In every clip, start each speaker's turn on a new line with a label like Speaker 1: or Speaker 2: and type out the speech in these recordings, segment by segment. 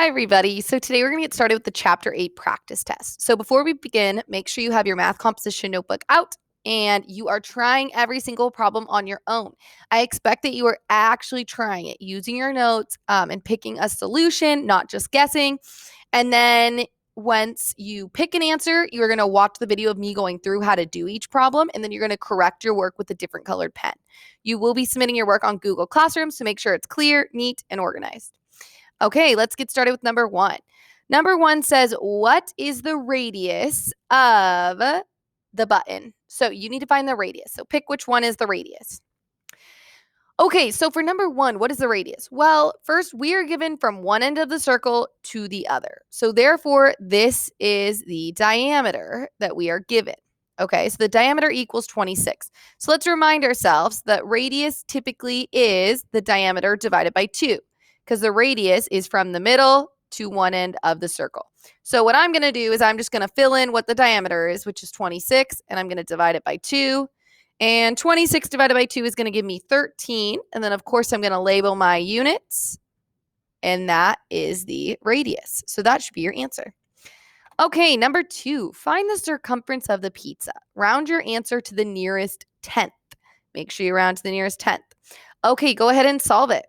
Speaker 1: Hi, everybody. So today we're going to get started with the Chapter 8 practice test. So before we begin, make sure you have your math composition notebook out and you are trying every single problem on your own. I expect that you are actually trying it, using your notes and picking a solution, not just guessing. And then once you pick an answer, you're going to watch the video of me going through how to do each problem, and then you're going to correct your work with a different colored pen. You will be submitting your work on Google Classroom, so make sure it's clear, neat, and organized. Okay, let's get started with number 1. Number 1 says, what is the radius of the button? So you need to find the radius. So pick which one is the radius. Okay, so for number 1, what is the radius? Well, first we are given from one end of the circle to the other. So therefore, this is the diameter that we are given. Okay, so the diameter equals 26. So let's remind ourselves that radius typically is the diameter divided by 2, because the radius is from the middle to one end of the circle. So what I'm going to do is I'm just going to fill in what the diameter is, which is 26, and I'm going to divide it by 2. And 26 divided by 2 is going to give me 13. And then, of course, I'm going to label my units. And that is the radius. So that should be your answer. Okay, number 2, find the circumference of the pizza. Round your answer to the nearest tenth. Make sure you round to the nearest tenth. Okay, go ahead and solve it.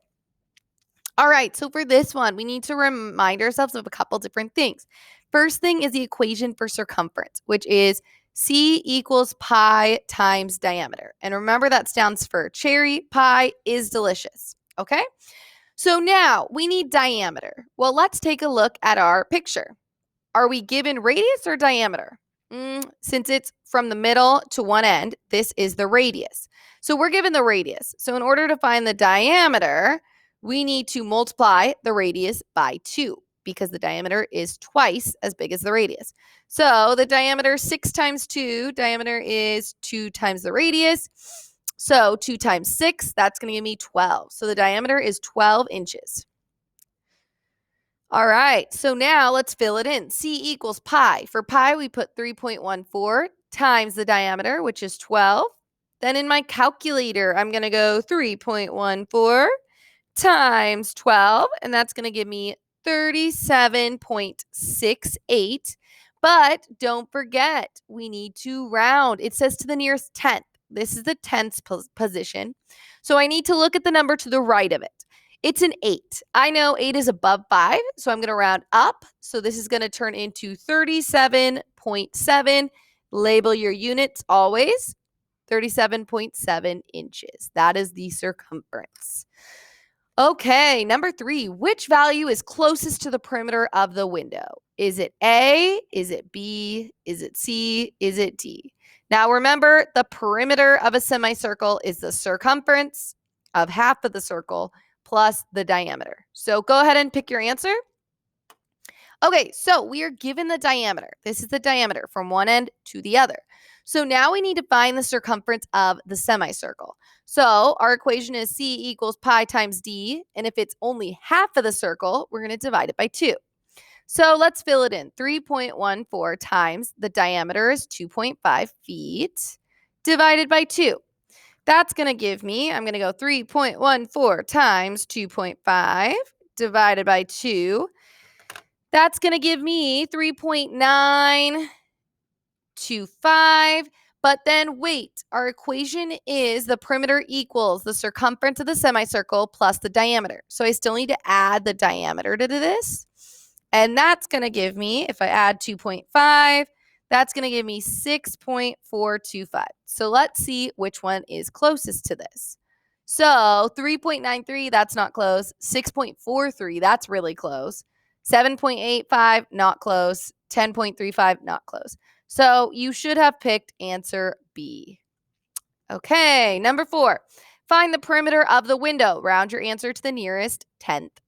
Speaker 1: All right, so for this one, we need to remind ourselves of a couple different things. First thing is the equation for circumference, which is C equals pi times diameter. And remember that stands for cherry. Pie is delicious. Okay? So now we need diameter. Well, let's take a look at our picture. Are we given radius or diameter? Since it's from the middle to one end, this is the radius. So we're given the radius. So in order to find the diameter, we need to multiply the radius by 2 because the diameter is twice as big as the radius. So the diameter 6 times 2, diameter is 2 times the radius. So 2 times 6, that's going to give me 12. So the diameter is 12 inches. All right, so now let's fill it in. C equals pi. For pi, we put 3.14 times the diameter, which is 12. Then in my calculator, I'm going to go 3.14 times 12, and that's going to give me 37.68. But don't forget, we need to round. It says to the nearest tenth. This is the tenths position. So I need to look at the number to the right of it. It's an 8. I know 8 is above 5, so I'm going to round up. So this is going to turn into 37.7. Label your units always. 37.7 inches. That is the circumference. Okay, number 3. Which value is closest to the perimeter of the window? Is it A? Is it B? Is it C? Is it D? Now remember, the perimeter of a semicircle is the circumference of half of the circle plus the diameter. So go ahead and pick your answer. Okay, so we are given the diameter. This is the diameter from one end to the other. So now we need to find the circumference of the semicircle. So our equation is C equals pi times D. And if it's only half of the circle, we're going to divide it by 2. So let's fill it in. 3.14 times the diameter is 2.5 feet divided by 2. That's going to give me, I'm going to go 3.14 times 2.5 divided by 2. That's going to give me 3.925. But then wait, our equation is the perimeter equals the circumference of the semicircle plus the diameter. So I still need to add the diameter to this. And that's going to give me, if I add 2.5, that's going to give me 6.425. So let's see which one is closest to this. So 3.93, that's not close. 6.43, that's really close. 7.85, not close. 10.35, not close. So you should have picked answer B. Okay, number 4. Find the perimeter of the window. Round your answer to the nearest tenth.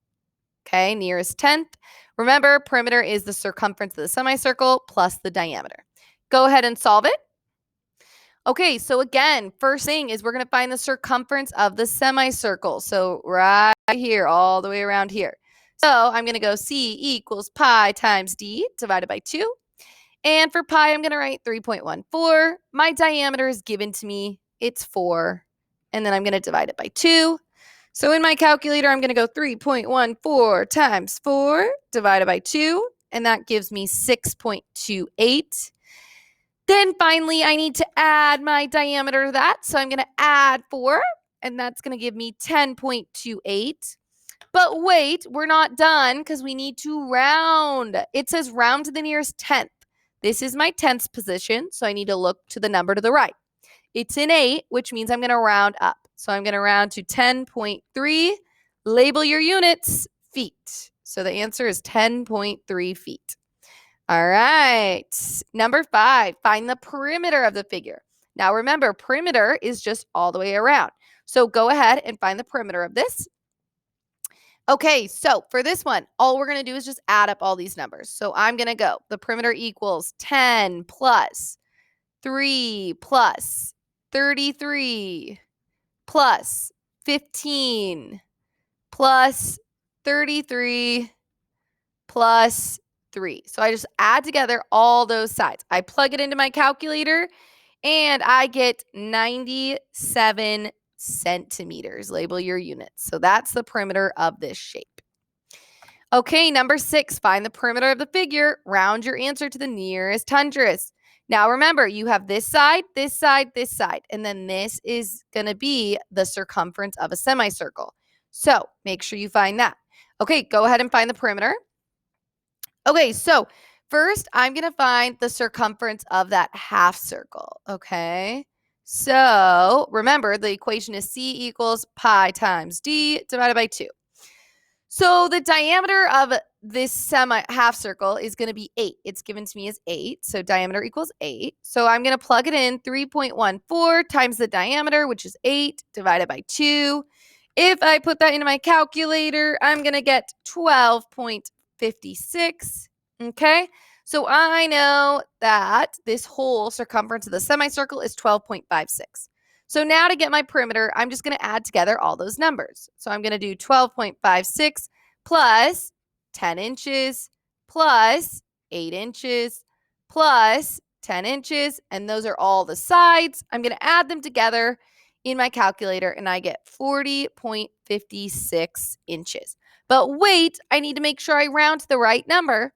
Speaker 1: Okay, nearest tenth. Remember, perimeter is the circumference of the semicircle plus the diameter. Go ahead and solve it. Okay, so again, first thing is we're going to find the circumference of the semicircle. So right here, all the way around here. So I'm going to go C equals pi times D divided by 2. And for pi, I'm going to write 3.14. My diameter is given to me. It's 4. And then I'm going to divide it by 2. So in my calculator, I'm going to go 3.14 times 4 divided by 2, and that gives me 6.28. Then finally, I need to add my diameter to that. So I'm going to add 4, and that's going to give me 10.28. But wait, we're not done because we need to round. It says round to the nearest tenth. This is my tenths position, so I need to look to the number to the right. It's an 8, which means I'm going to round up. So I'm going to round to 10.3. Label your units, feet. So the answer is 10.3 feet. All right. Number 5, find the perimeter of the figure. Now remember, perimeter is just all the way around. So go ahead and find the perimeter of this. Okay, so for this one, all we're going to do is just add up all these numbers. So I'm going to go, the perimeter equals 10 plus 3 plus 33 plus 15 plus 33 plus 3. So I just add together all those sides. I plug it into my calculator and I get 97 centimeters. Label your units. So that's the perimeter of this shape. Okay, number 6, find the perimeter of the figure. Round your answer to the nearest hundredths. Now remember, you have this side, this side, this side, and then this is going to be the circumference of a semicircle. So make sure you find that. Okay, go ahead and find the perimeter. Okay, so first I'm going to find the circumference of that half circle, okay? So remember, the equation is C equals pi times d divided by 2. So the diameter of this half circle is going to be 8. It's given to me as 8. So diameter equals 8. So I'm going to plug it in 3.14 times the diameter, which is 8, divided by 2. If I put that into my calculator, I'm going to get 12.56. Okay. So I know that this whole circumference of the semicircle is 12.56. So now to get my perimeter, I'm just going to add together all those numbers. So I'm going to do 12.56 plus 10 inches plus 8 inches plus 10 inches. And those are all the sides. I'm going to add them together in my calculator and I get 40.56 inches. But wait, I need to make sure I round to the right number.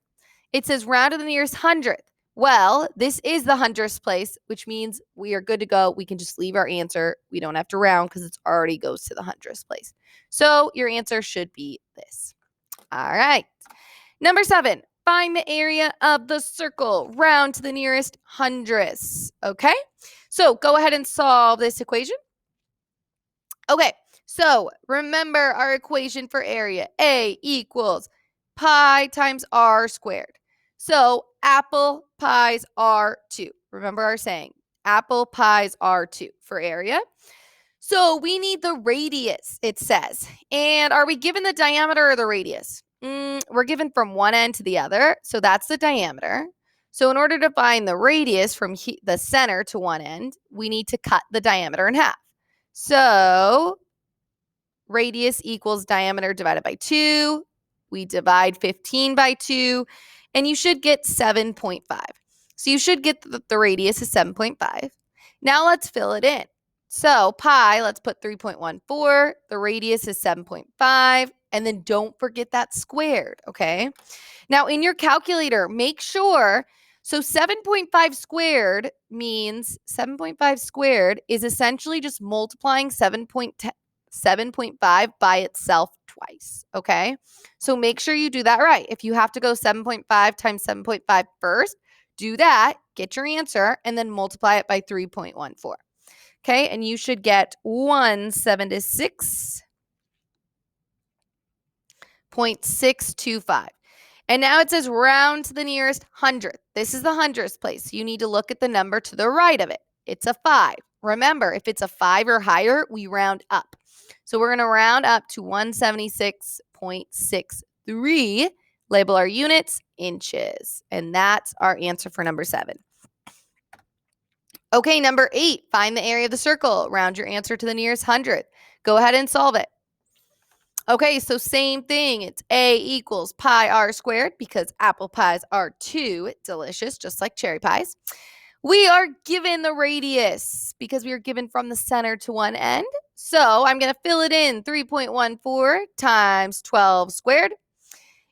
Speaker 1: It says round to the nearest hundredth. Well, this is the hundredths place, which means we are good to go. We can just leave our answer. We don't have to round because it already goes to the hundredths place. So your answer should be this. All right. Number 7, find the area of the circle. Round to the nearest hundredths. Okay. So go ahead and solve this equation. Okay. So remember our equation for area. A equals pi times r squared. So apple pies are 2. Remember our saying, apple pies are 2 for area. So we need the radius, it says. And are we given the diameter or the radius? We're given from one end to the other. So that's the diameter. So in order to find the radius from the center to one end, we need to cut the diameter in half. So radius equals diameter divided by 2. We divide 15 by 2. And you should get 7.5. So you should get the radius is 7.5. Now let's fill it in. So pi, let's put 3.14. The radius is 7.5. And then don't forget that squared, okay? Now in your calculator, make sure, so 7.5 squared means 7.5 squared is essentially just multiplying 7.5 by itself twice, okay? So make sure you do that right. If you have to go 7.5 times 7.5 first, do that, get your answer, and then multiply it by 3.14. Okay, and you should get 176.625. And now it says round to the nearest hundredth. This is the hundredths place. You need to look at the number to the right of it. It's a 5. Remember, if it's a 5 or higher, we round up. So we're going to round up to 176.63. Label our units, inches. And that's our answer for number 7. Okay, number 8, find the area of the circle. Round your answer to the nearest hundredth. Go ahead and solve it. Okay, so same thing. It's A equals pi r squared because apple pies are 2. Delicious, just like cherry pies. We are given the radius because we are given from the center to one end. So I'm going to fill it in 3.14 times 12 squared.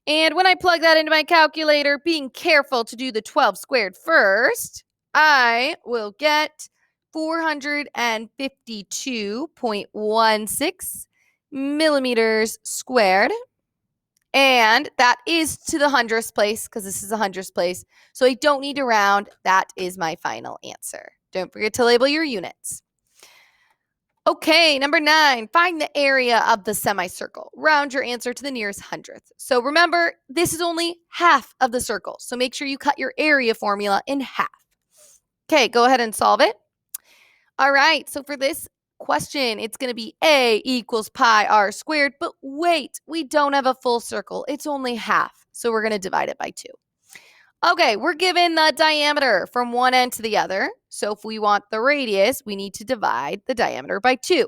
Speaker 1: And when I plug that into my calculator, being careful to do the 12 squared first, I will get 452.16 millimeters squared. And that is to the hundredths place because this is a hundredths place. So I don't need to round. That is my final answer. Don't forget to label your units. Okay, number 9, find the area of the semicircle. Round your answer to the nearest hundredth. So remember, this is only half of the circle. So make sure you cut your area formula in half. Okay, go ahead and solve it. All right, so for this question, it's going to be A equals pi r squared. But wait, we don't have a full circle. It's only half. So we're going to divide it by 2. Okay, we're given the diameter from one end to the other. So if we want the radius, we need to divide the diameter by 2.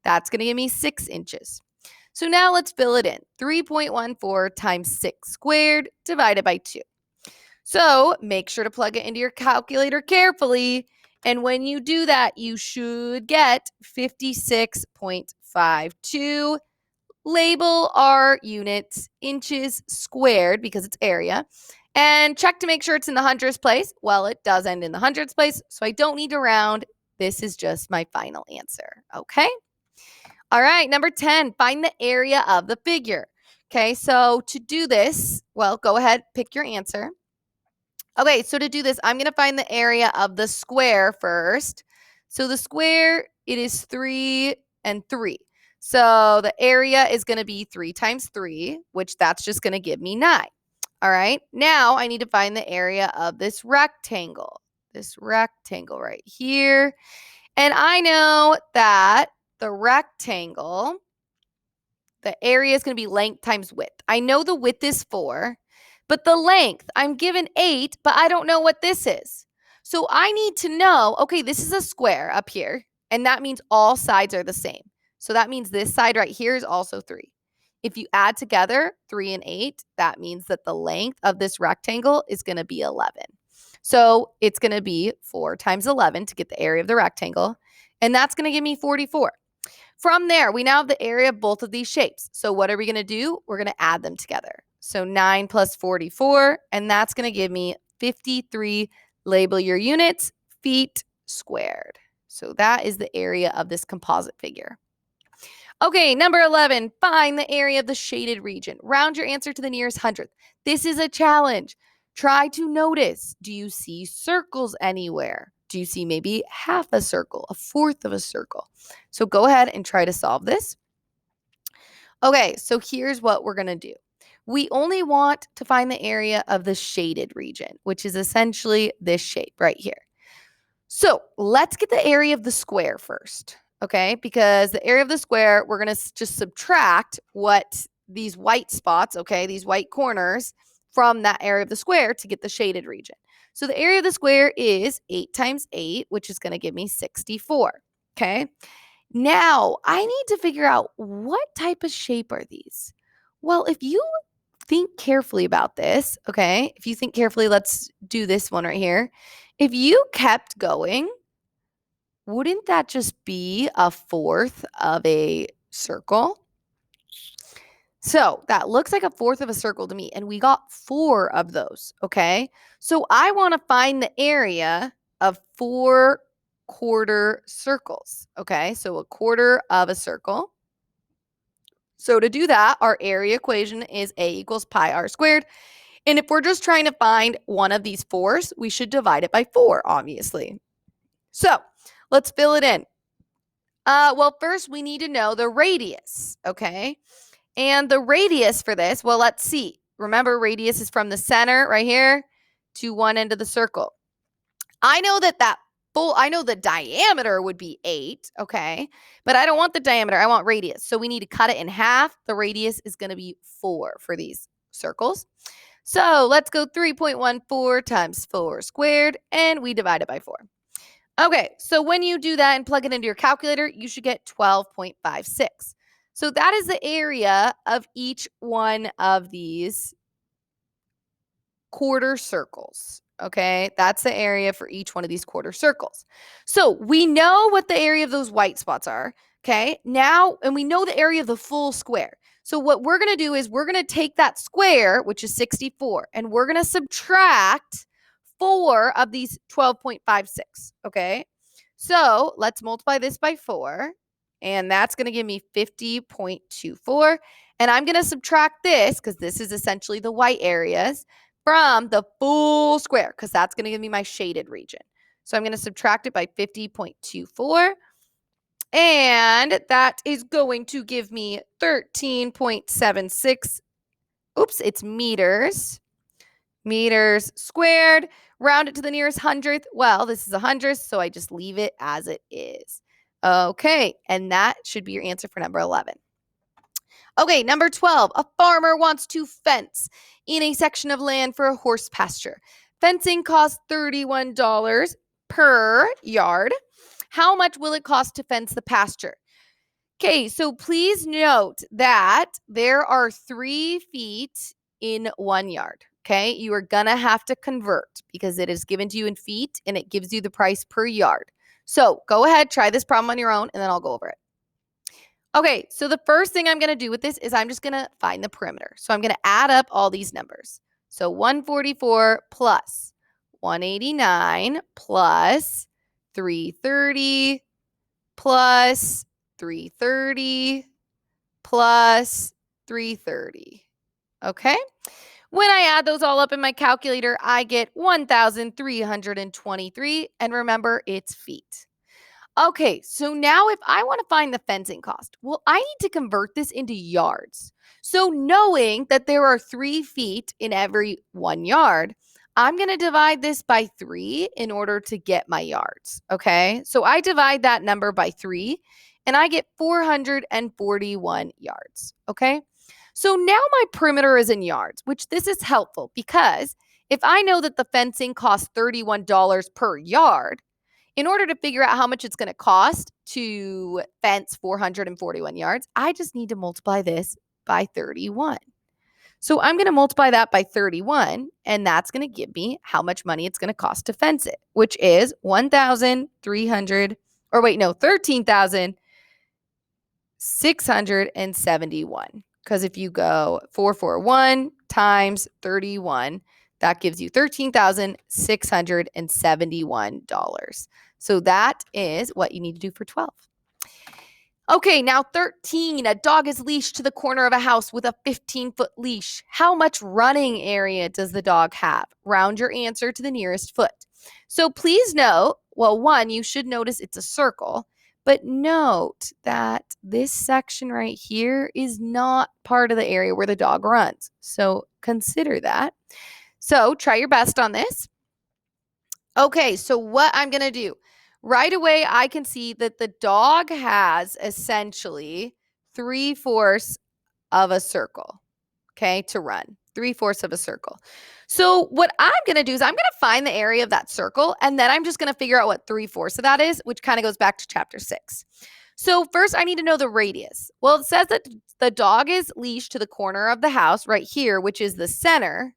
Speaker 1: That's going to give me 6 inches. So now let's fill it in. 3.14 times 6 squared divided by 2. So make sure to plug it into your calculator carefully. And when you do that, you should get 56.52. Label our units inches squared because it's area. And check to make sure it's in the hundredths place. Well, it does end in the hundredths place, so I don't need to round. This is just my final answer, okay? All right, number 10, find the area of the figure. Okay, so to do this, well, go ahead, pick your answer. Okay, so to do this, I'm going to find the area of the square first. So the square, it is 3 and 3. So the area is going to be 3 times 3, which that's just going to give me 9. All right, now I need to find the area of this rectangle right here. And I know that the rectangle, the area is going to be length times width. I know the width is 4, but the length, I'm given 8, but I don't know what this is. So I need to know, okay, this is a square up here, and that means all sides are the same. So that means this side right here is also 3. If you add together 3 and 8, that means that the length of this rectangle is going to be 11. So it's going to be 4 times 11 to get the area of the rectangle, and that's going to give me 44. From there, we now have the area of both of these shapes. So what are we going to do? We're going to add them together. So 9 plus 44, and that's going to give me 53. Label your units, feet squared. So that is the area of this composite figure. Okay, number 11, find the area of the shaded region. Round your answer to the nearest hundredth. This is a challenge. Try to notice, do you see circles anywhere? Do you see maybe half a circle, a fourth of a circle? So go ahead and try to solve this. Okay, so here's what we're going to do. We only want to find the area of the shaded region, which is essentially this shape right here. So let's get the area of the square first, okay? Because the area of the square, we're going to just subtract what these white spots, okay, these white corners from that area of the square to get the shaded region. So the area of the square is 8 times 8, which is going to give me 64, okay? Now, I need to figure out what type of shape are these? Well, if you think carefully about this, okay? If you think carefully, let's do this one right here. If you kept going, wouldn't that just be a fourth of a circle? So that looks like a fourth of a circle to me, and we got 4 of those, okay? So I want to find the area of 4 quarter circles, okay? So a quarter of a circle. So to do that, our area equation is A equals pi r squared. And if we're just trying to find one of these 4s, we should divide it by 4, obviously. So let's fill it in. Well, first we need to know the radius, okay? And the radius for this, well, let's see. Remember, radius is from the center right here to one end of the circle. I know I know the diameter would be 8, okay? But I don't want the diameter, I want radius. So we need to cut it in half. The radius is going to be 4 for these circles. So let's go 3.14 times 4 squared, and we divide it by 4. Okay, so when you do that and plug it into your calculator, you should get 12.56. So that is the area of each one of these quarter circles. Okay, that's the area for each one of these quarter circles. So we know what the area of those white spots are. Okay, now, and we know the area of the full square. So what we're going to do is we're going to take that square, which is 64, and we're going to subtract 4 of these 12.56. Okay, so let's multiply this by 4, and that's going to give me 50.24. And I'm going to subtract this because this is essentially the white areas from the full square because that's going to give me my shaded region. So I'm going to subtract it by 50.24. And that is going to give me 13.76. Oops, it's meters. Meters squared. Round it to the nearest hundredth. Well, this is a hundredth, so I just leave it as it is. Okay, and that should be your answer for number 11. Okay, number 12, a farmer wants to fence in a section of land for a horse pasture. Fencing costs $31 per yard. How much will it cost to fence the pasture? Okay, so please note that there are 3 feet in 1 yard. Okay, you are gonna have to convert because it is given to you in feet and it gives you the price per yard. So go ahead, try this problem on your own, and then I'll go over it. Okay, so the first thing I'm going to do with this is I'm just going to find the perimeter. So I'm going to add up all these numbers. So 144 plus 189 plus 330 plus 330 plus 330. Okay? When I add those all up in my calculator, I get 1,323. And remember, it's feet. Okay, so now if I want to find the fencing cost, well, I need to convert this into yards. So knowing that there are 3 feet in every 1 yard, I'm going to divide this by 3 in order to get my yards. Okay, so I divide that number by 3 and I get 441 yards. Okay, so now my perimeter is in yards, which this is helpful because if I know that the fencing costs $31 per yard, in order to figure out how much it's going to cost to fence 441 yards, I just need to multiply this by 31. So I'm going to multiply that by 31, and that's going to give me how much money it's going to cost to fence it, which is 13,671. Because if you go 441 times 31, that gives you $13,671. So that is what you need to do for 12. Okay, now 13. A dog is leashed to the corner of a house with a 15-foot leash. How much running area does the dog have? Round your answer to the nearest foot. So please note, well, one, you should notice it's a circle, but note that this section right here is not part of the area where the dog runs. So consider that. So try your best on this. Okay, so what I'm going to do, right away, I can see that the dog has essentially 3/4 of a circle, okay, to run. 3/4 of a circle. So what I'm going to do is I'm going to find the area of that circle, and then I'm just going to figure out what 3/4 of that is, which kind of goes back to chapter 6. So first, I need to know the radius. Well, it says that the dog is leashed to the corner of the house right here, which is the center,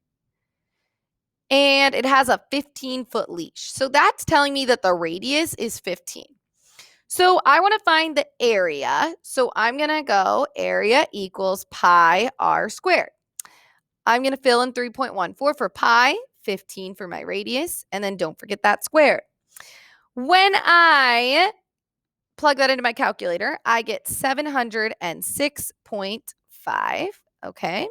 Speaker 1: and it has a 15-foot leash. So that's telling me that the radius is 15. So I want to find the area. So I'm going to go area equals pi r squared. I'm going to fill in 3.14 for pi, 15 for my radius, and then don't forget that squared. When I plug that into my calculator, I get 706.5. Okay.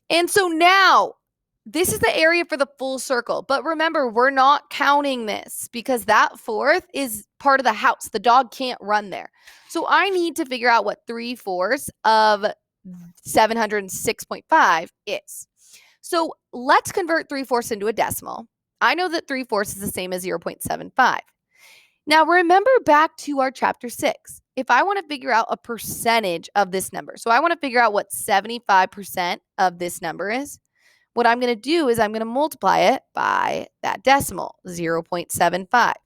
Speaker 1: And so now, this is the area for the full circle. But remember, we're not counting this because that 4th is part of the house. The dog can't run there. So I need to figure out what 3/4 of 706.5 is. So let's convert 3/4 into a decimal. I know that 3/4 is the same as 0.75. Now remember back to our chapter 6. If I want to figure out a percentage of this number, so I want to figure out what 75% of this number is, what I'm going to do is I'm going to multiply it by that decimal, 0.75.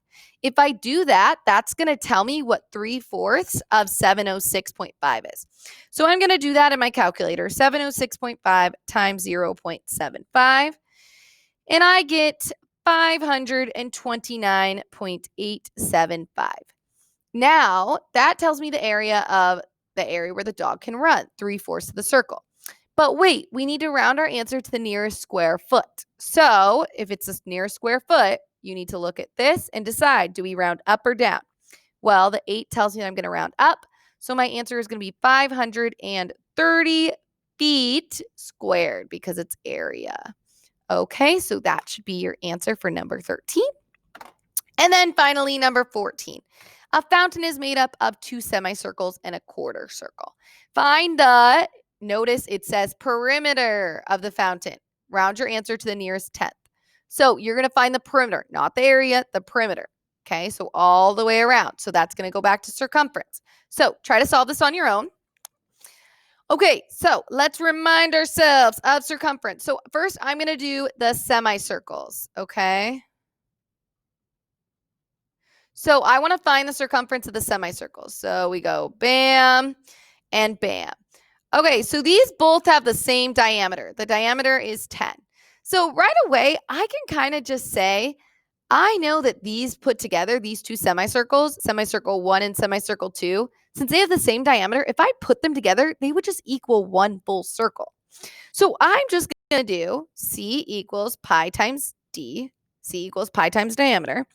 Speaker 1: If I do that, that's going to tell me what 3/4 of 706.5 is. So I'm going to do that in my calculator, 706.5 times 0.75. And I get 529.875. Now, that tells me the area where the dog can run, 3/4 of the circle. But wait, we need to round our answer to the nearest square foot. So if it's the nearest square foot, you need to look at this and decide, do we round up or down? Well, the 8 tells me that I'm going to round up. So my answer is going to be 530 feet squared because it's area. Okay, so that should be your answer for number 13. And then finally, number 14. A fountain is made up of 2 semicircles and a quarter circle. Find the, notice it says perimeter of the fountain. Round your answer to the nearest tenth. So you're going to find the perimeter, not the area, the perimeter. Okay, so all the way around. So that's going to go back to circumference. So try to solve this on your own. Okay, so let's remind ourselves of circumference. So first, I'm going to do the semicircles, okay? So I want to find the circumference of the semicircles. So we go bam and bam. Okay, so these both have the same diameter. The diameter is 10. So right away, I can kind of just say, I know that these put together, these two semicircles, semicircle 1 and semicircle 2, since they have the same diameter, if I put them together, they would just equal one full circle. So I'm just going to do C equals pi times D, C equals pi times diameter.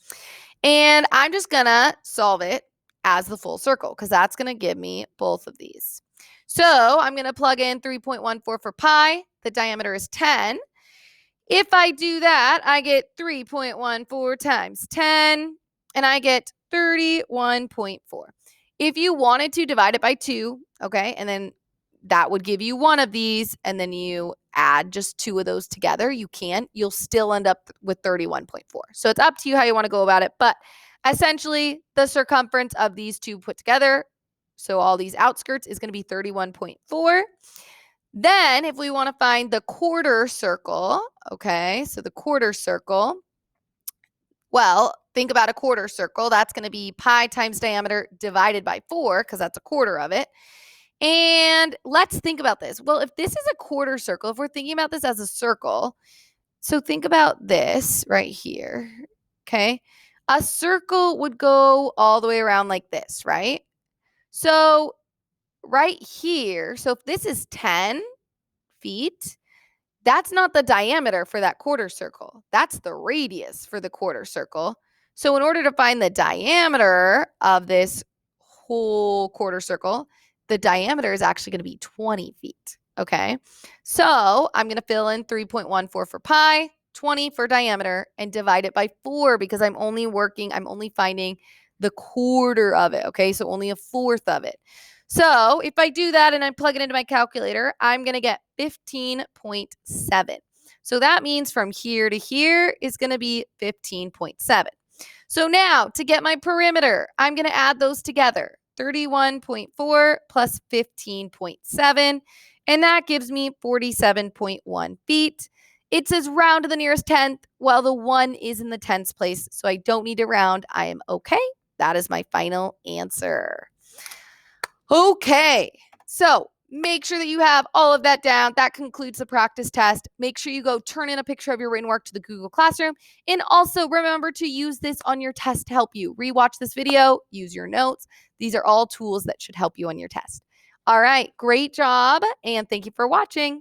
Speaker 1: And I'm just going to solve it as the full circle because that's going to give me both of these. So I'm going to plug in 3.14 for pi. The diameter is 10. If I do that, I get 3.14 times 10, and I get 31.4. If you wanted to divide it by 2, okay, and then that would give you one of these, and then you add just 2 of those together, you can. You'll still end up with 31.4. So it's up to you how you want to go about it, but essentially the circumference of these two put together, so all these outskirts, is going to be 31.4. Then if we want to find the quarter circle, okay, so the quarter circle, well, think about a quarter circle. That's going to be pi times diameter divided by 4 because that's a quarter of it. And let's think about this. Well, if this is a quarter circle, if we're thinking about this as a circle, so think about this right here, okay? A circle would go all the way around like this, right? So right here, so if this is 10 feet, that's not the diameter for that quarter circle. That's the radius for the quarter circle. So in order to find the diameter of this whole quarter circle, the diameter is actually going to be 20 feet. Okay. So I'm going to fill in 3.14 for pi, 20 for diameter, and divide it by 4 because I'm only finding the quarter of it. Okay. So only a fourth of it. So if I do that and I plug it into my calculator, I'm going to get 15.7. So that means from here to here is going to be 15.7. So now to get my perimeter, I'm going to add those together. 31.4 plus 15.7, and that gives me 47.1 feet. It says round to the nearest tenth. Well, the 1 is in the tens place, so I don't need to round. I am okay. That is my final answer. Okay, so make sure that you have all of that down. That concludes the practice test. Make sure you go turn in a picture of your written work to the Google Classroom. And also remember to use this on your test to help you. Rewatch this video, use your notes. These are all tools that should help you on your test. All right, great job, and thank you for watching.